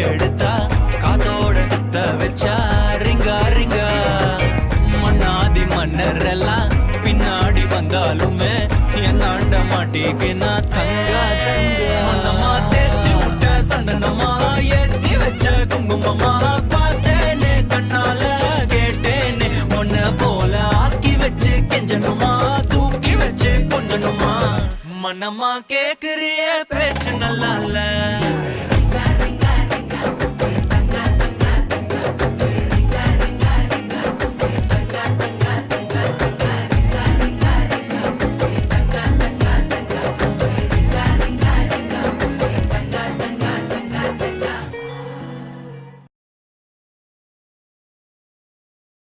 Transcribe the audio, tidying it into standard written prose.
எடுத்தா காத்தோட சுத்த வச்சா ரிங்கா ரிங்கா மன்னாதி மன்னர் எல்லாம் பின்னாடி வந்தாலுமே என்னாண்ட மாட்டிக்கு நான் தங்கா தங்க மன்னமா தேய்ச்சி விட்ட சந்தனமா ஏத்தி வச்ச குங்குமமா பார்த்தேனே கண்ணால கேட்டேனே உன்ன போல ஆக்கி வச்சு கெஞ்சனுமா தூக்கி வச்சு கொஞ்சனுமா மன்னமா கேக்குறிய பேச்சு நல்லா இல்ல